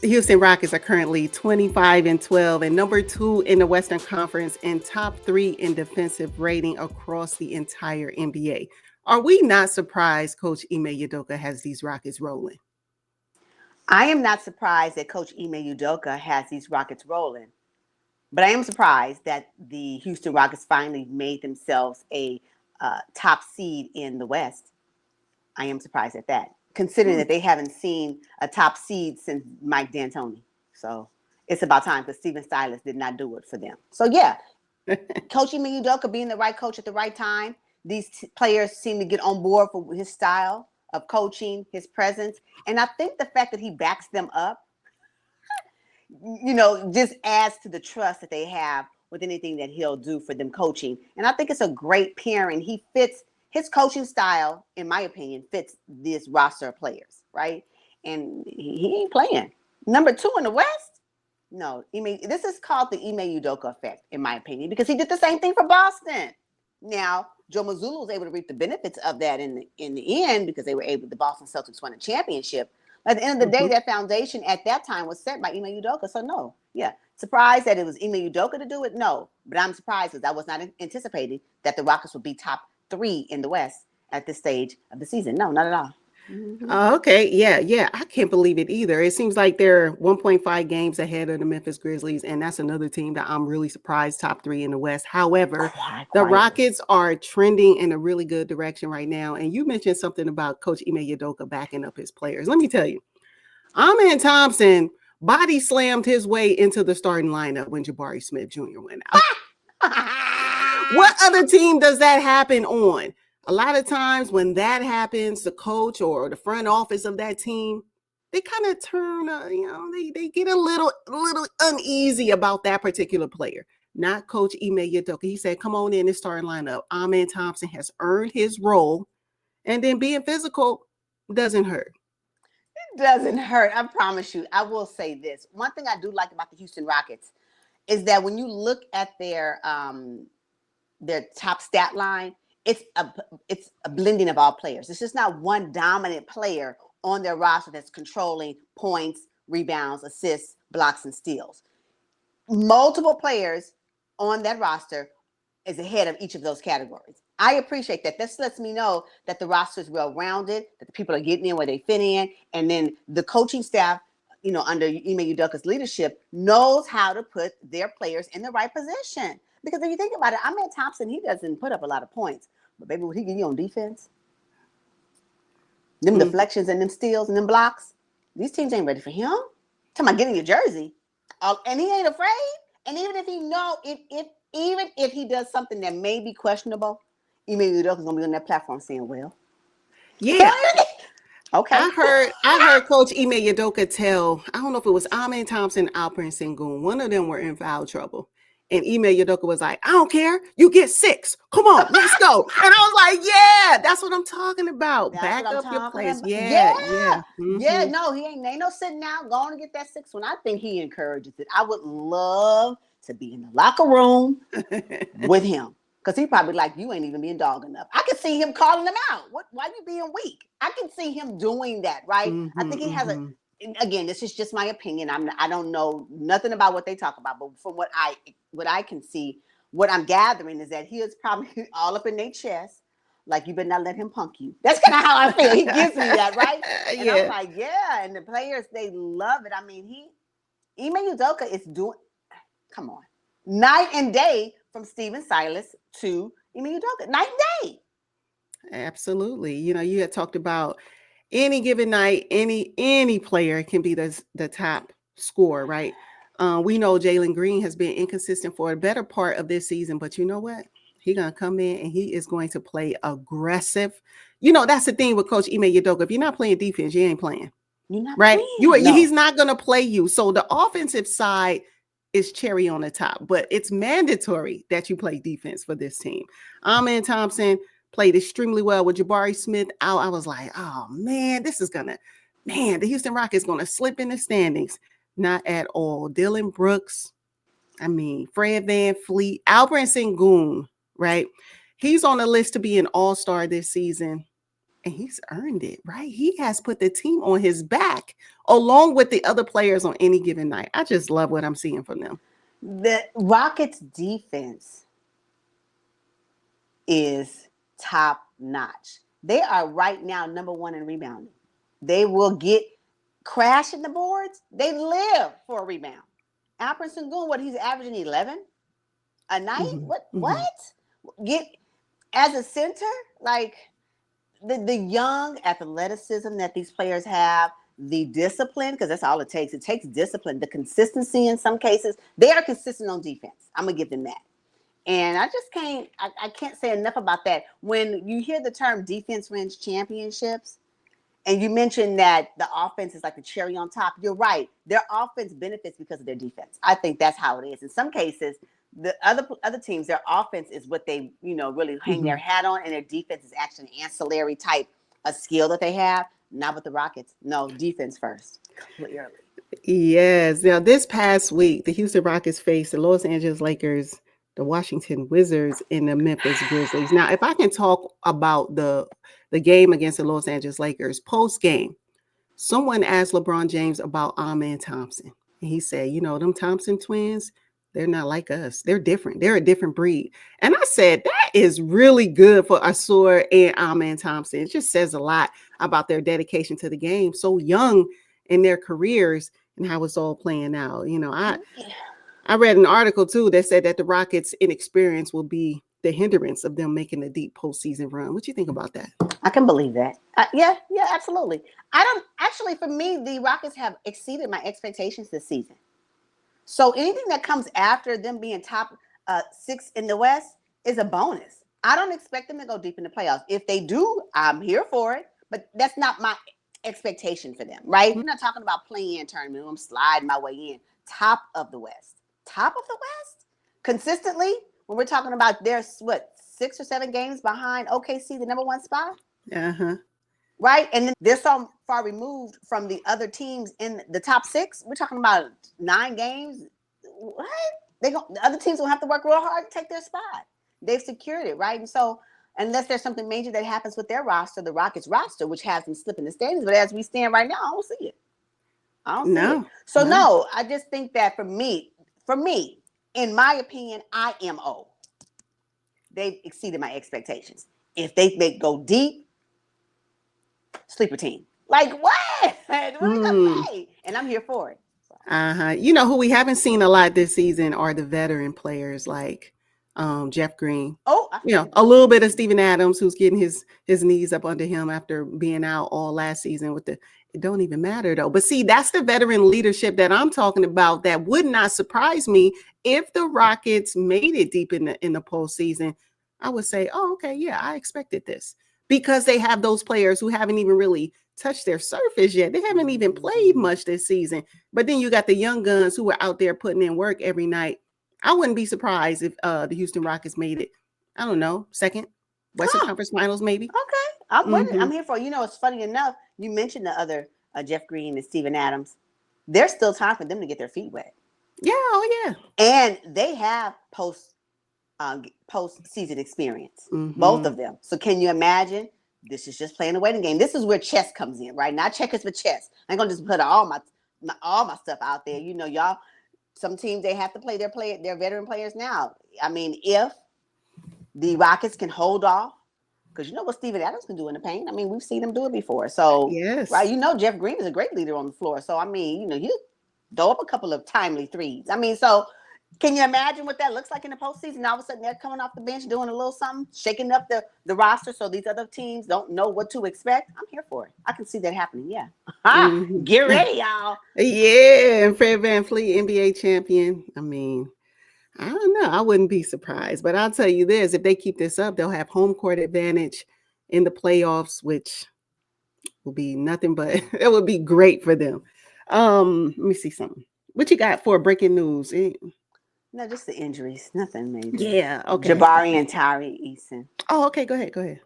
The Houston Rockets are currently 25-12 and number 2 in the Western Conference and top 3 in defensive rating across the entire NBA. Are we not surprised Coach Ime Udoka has these Rockets rolling? I am not surprised that Coach Ime Udoka has these Rockets rolling, but I am surprised that the Houston Rockets finally made themselves a top seed in the West. I am surprised at that, considering that they haven't seen a top seed since Mike D'Antoni. So it's about time because Steven Silas did not do it for them. So yeah, Coach Ime Udoka being the right coach at the right time. These players seem to get on board for his style of coaching, his presence, and I think the fact that he backs them up, just adds to the trust that they have with anything that he'll do for them coaching. And I think it's a great pairing. He fits his coaching style, in my opinion, fits this roster of players, right? And he ain't playing. Number 2 in the West? No, this is called the Ime Udoka effect, in my opinion, because he did the same thing for Boston. Now, Joe Mazzulla was able to reap the benefits of that in the end because the Boston Celtics won a championship. At the end of the day, that foundation at that time was set by Ime Udoka. So no, yeah. Surprised that it was Ime Udoka to do it? No. But I'm surprised because I was not anticipating that the Rockets would be top 3 in the West at this stage of the season. No, not at all. Okay. Yeah. I can't believe it either. It seems like they're 1.5 games ahead of the Memphis Grizzlies, and that's another team that I'm really surprised top 3 in the West. However, the Rockets are trending in a really good direction right now. And you mentioned something about Coach Ime Udoka backing up his players. Let me tell you, Amen Thompson body slammed his way into the starting lineup when Jabari Smith Jr. went out. What other team does that happen on? A lot of times when that happens, the coach or the front office of that team, they kind of turn, they get a little uneasy about that particular player. Not Coach Ime Udoka. He said, come on in and starting lineup. Amen Thompson has earned his role, and then being physical doesn't hurt. It doesn't hurt. I promise you. I will say this. One thing I do like about the Houston Rockets is that when you look at their top stat line, it's a blending of all players. It's just not one dominant player on their roster that's controlling points, rebounds, assists, blocks, and steals. Multiple players on that roster is ahead of each of those categories. I appreciate that. This lets me know that the roster is well-rounded, that the people are getting in where they fit in, and then the coaching staff, under Ime Udoka's leadership, knows how to put their players in the right position. Because if you think about it, Amen Thompson, he doesn't put up a lot of points. But baby, what he give you on defense? Them deflections and them steals and them blocks, these teams ain't ready for him. Talking about getting your jersey. And he ain't afraid. And even if even if he does something that may be questionable, Ime Udoka's gonna be on that platform saying, well. Yeah. Okay. I heard Coach Ime Udoka tell, I don't know if it was Amen Thompson, Alper, and Sengun. One of them were in foul trouble. And Ime Udoka was like, I don't care. You get 6. Come on, let's go. And I was like, yeah, that's what I'm talking about. Back up your players. Yeah. Mm-hmm. Yeah, no, he ain't no sitting out going to get that 6th one. I think he encourages it. I would love to be in the locker room with him. Because he probably like, you ain't even being dog enough. I can see him calling them out. Why you being weak? I can see him doing that, right? I think he has again, this is just my opinion. I don't know nothing about what they talk about, but from what I can see, what I'm gathering is that he is probably all up in their chest, like you better not let him punk you. That's kind of how I feel. He gives me that, right? And I'm like, yeah. And the players, they love it. I mean, Ime Udoka is doing, come on, night and day from Steven Silas to Ime Udoka, night and day. Absolutely. You had talked about any given night, any player can be the top scorer, right? We know Jalen Green has been inconsistent for a better part of this season, but you know what? He's going to come in and he is going to play aggressive. That's the thing with Coach Ime Udoka. If you're not playing defense, you ain't playing. You're not right? Playing. No. He's not going to play you. So the offensive side is cherry on the top, but it's mandatory that you play defense for this team. Amen Thompson played extremely well with Jabari Smith out. I was like, oh man, the Houston Rockets going to slip in the standings. Not at all. Dillon Brooks, Fred VanVleet, Alper Sengun, right? He's on the list to be an all-star this season. And he's earned it, right? He has put the team on his back along with the other players on any given night. I just love what I'm seeing from them. The Rockets defense is top notch. They are right now number one in rebounding. They will get crashing the boards. They live for a rebound. Alperen Sengun, what he's averaging 11 a night? Mm-hmm. What? Mm-hmm. Get as a center, like the young athleticism that these players have, the discipline, because that's all it takes. It takes discipline, the consistency in some cases. They are consistent on defense. I'm gonna give them that. And I just I can't say enough about that. When you hear the term defense wins championships, and you mentioned that the offense is like the cherry on top, you're right. Their offense benefits because of their defense. I think that's how it is. In some cases, the other teams, their offense is what they, really hang Mm-hmm. their hat on, and their defense is actually an ancillary type of skill that they have. Not with the Rockets. No, defense first. Clearly. Yes. Now, this past week, the Houston Rockets faced the Los Angeles Lakers, the Washington Wizards, and the Memphis Grizzlies. Now, if I can talk about the game against the Los Angeles Lakers post game, someone asked LeBron James about Amen Thompson. And he said, them Thompson twins, they're not like us. They're different. They're a different breed. And I said, that is really good for Asur and Amen Thompson. It just says a lot about their dedication to the game, so young in their careers and how it's all playing out. I read an article too that said that the Rockets' inexperience will be the hindrance of them making a deep postseason run. What do you think about that? I can believe that. Yeah, absolutely. I don't actually. For me, the Rockets have exceeded my expectations this season. So anything that comes after them being top six in the West is a bonus. I don't expect them to go deep in the playoffs. If they do, I'm here for it. But that's not my expectation for them, right? We're not talking about playing tournament. I'm sliding my way in. Top of the West. Top of the West? Consistently, when we're talking about their, 6 or 7 games behind OKC, the number one spot? Uh-huh. Right? And then they're so far removed from the other teams in the top 6. We're talking about 9 games. What? The other teams will have to work real hard to take their spot. They've secured it, right? And so, unless there's something major that happens with their roster, the Rockets roster, which has them slipping the standings, but as we stand right now, I don't see it. I don't see it. So no, I just think that for me, in my opinion, IMO, they've exceeded my expectations. If they go deep, sleeper team. Like what? What are you gonna say? And I'm here for it. Uh-huh. Who we haven't seen a lot this season are the veteran players like Jeff Green. Oh, a little bit of Steven Adams, who's getting his knees up under him after being out all last season with it don't even matter though. But see, that's the veteran leadership that I'm talking about. That would not surprise me if the Rockets made it deep in the postseason. I would say, oh, okay, yeah, I expected this because they have those players who haven't even really touched their surface yet. They haven't even played much this season. But then you got the young guns who are out there putting in work every night. I wouldn't be surprised if the Houston Rockets made it, I don't know, second Western Conference Finals, maybe. Okay. I'm here for it. It's funny enough, you mentioned the other Jeff Green and Steven Adams. There's still time for them to get their feet wet. Yeah, oh yeah. And they have post-season experience, both of them. So can you imagine? This is just playing a waiting game. This is where chess comes in, right? Not checkers, but chess. I ain't gonna just put all my stuff out there. Y'all. Some teams they have to play their veteran players now. I mean, if the Rockets can hold off, because you know what Steven Adams can do in the paint. I mean, we've seen him do it before. So yes, right, Jeff Green is a great leader on the floor. So I mean, he'll throw up a couple of timely threes. I mean, so can you imagine what that looks like in the postseason? All of a sudden, they're coming off the bench doing a little something, shaking up the roster so these other teams don't know what to expect. I'm here for it. I can see that happening. Yeah. Get ready, y'all. Yeah, and Fred VanVleet, NBA champion. I mean, I don't know. I wouldn't be surprised. But I'll tell you this, if they keep this up, they'll have home court advantage in the playoffs, which will be nothing but it would be great for them. Let me see something. What you got for breaking news? No, just the injuries. Nothing major. Yeah, okay. Jabari and Tari Eason. Oh, okay. Go ahead.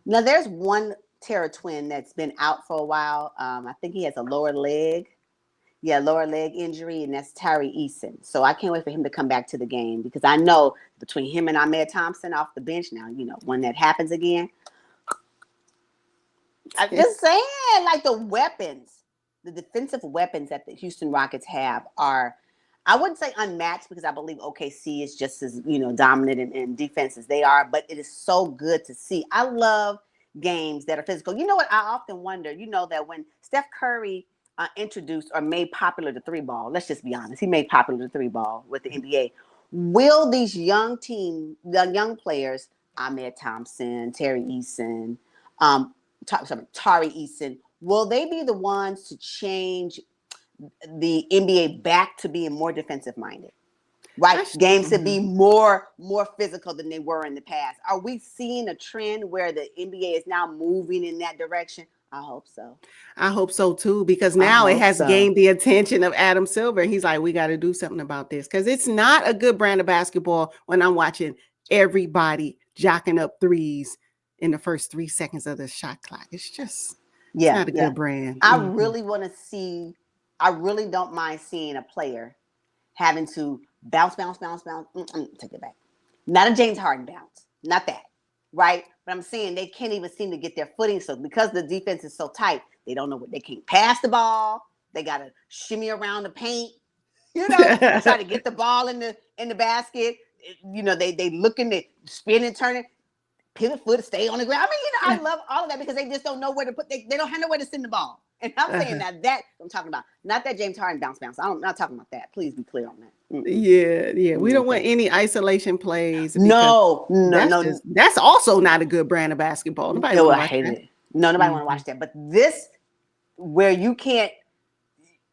Now, there's one Terra twin that's been out for a while. I think he has a lower leg injury, and that's Tari Eason. So I can't wait for him to come back to the game because I know between him and Ahmed Thompson off the bench now, when that happens again, I'm just saying, like the weapons, the defensive weapons that the Houston Rockets have are, I wouldn't say unmatched because I believe OKC is just as dominant in defense as they are. But it is so good to see. I love games that are physical. You know what? I often wonder. You know that when Steph Curry introduced or made popular the three ball. Let's just be honest. He made popular the three ball with the NBA. Will these the young players, Ahmed Thompson, Terry Eason, Tari Eason, will they be the ones to change the NBA back to being more defensive minded? Right, games to be more physical than they were in the past. Are we seeing a trend where the NBA is now moving in that direction? I hope so. I hope so too, because now it has gained the attention of Adam Silver. He's like, we got to do something about this because it's not a good brand of basketball when I'm watching everybody jacking up threes in the first 3 seconds of the shot clock. It's not a good brand. I really want to see. I really don't mind seeing a player having to bounce. Take it back. Not a James Harden bounce. Not that. Right? But I'm saying they can't even seem to get their footing. So because the defense is so tight, they don't know what they can't pass the ball. They got to shimmy around the paint, try to get the ball in the basket. They looking, they spin and turn it, pivot foot, stay on the ground. I mean, I love all of that because they just don't know where to put. They don't have nowhere to send the ball. And I'm saying that I'm talking about, not that James Harden bounce. I'm not talking about that. Please be clear on that. Yeah. We don't want any isolation plays. No. That's also not a good brand of basketball. Nobody want to watch that. No, nobody want to watch that. But this, where you can't,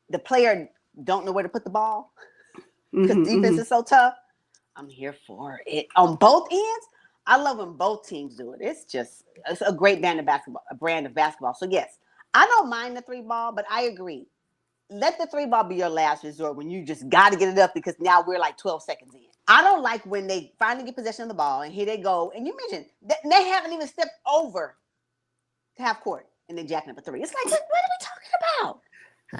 the player don't know where to put the ball because defense is so tough. I'm here for it on both ends. I love when both teams do it. It's a great brand of basketball. So yes, I don't mind the three ball, but I agree. Let the three ball be your last resort when you just got to get it up because now we're like 12 seconds in. I don't like when they finally get possession of the ball and here they go. And you mentioned they haven't even stepped over to half court and they're jacking up a three. It's like, what are we talking about?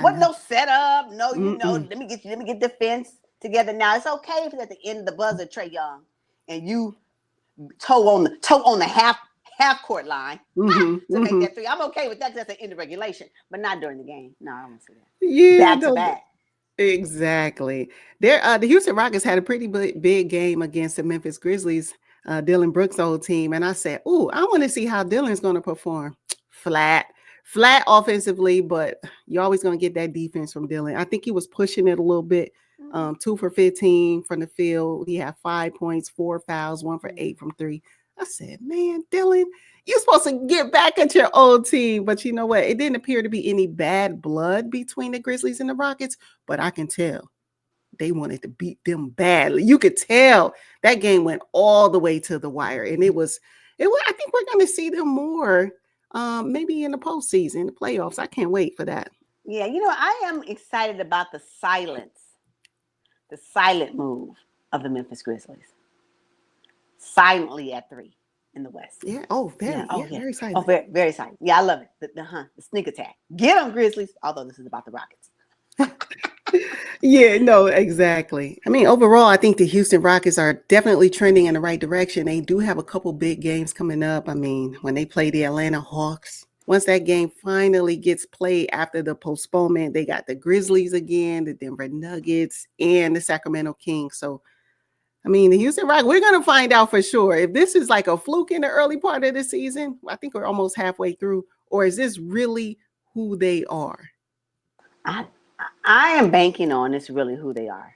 What, no setup? No, let me get defense together. Now it's okay if it's at the end of the buzzer, Trae Young, and you toe on the half court line to make that three. I'm okay with that because that's the end of regulation, but not during the game. No, I don't want to see that. Yeah, back to back. Exactly. The Houston Rockets had a pretty big game against the Memphis Grizzlies, Dylan Brooks' old team, and I said, "Ooh, I want to see how Dylan's going to perform." Flat offensively, but you're always going to get that defense from Dylan. I think he was pushing it a little bit. 2 for 15 from the field. He had 5 points, 4 fouls, 1 for 8 from 3. I said, man, Dylan, you're supposed to get back at your old team. But you know what? It didn't appear to be any bad blood between the Grizzlies and the Rockets, but I can tell they wanted to beat them badly. You could tell that game went all the way to the wire. And it was I think we're going to see them more maybe in the postseason, the playoffs. I can't wait for that. Yeah, I am excited about the silent move of the Memphis Grizzlies. Silently at 3 in the West. Yeah. Oh, very exciting. Oh, very, very exciting. Yeah, I love it. The sneak attack. Get them, Grizzlies. Although this is about the Rockets. Yeah, no, exactly. I mean, overall, I think the Houston Rockets are definitely trending in the right direction. They do have a couple big games coming up. I mean, when they play the Atlanta Hawks, once that game finally gets played after the postponement, they got the Grizzlies again, the Denver Nuggets, and the Sacramento Kings. So, I mean, the Houston Rockets, we're going to find out for sure. If this is like a fluke in the early part of the season, I think we're almost halfway through, or is this really who they are? I am banking on it's really who they are.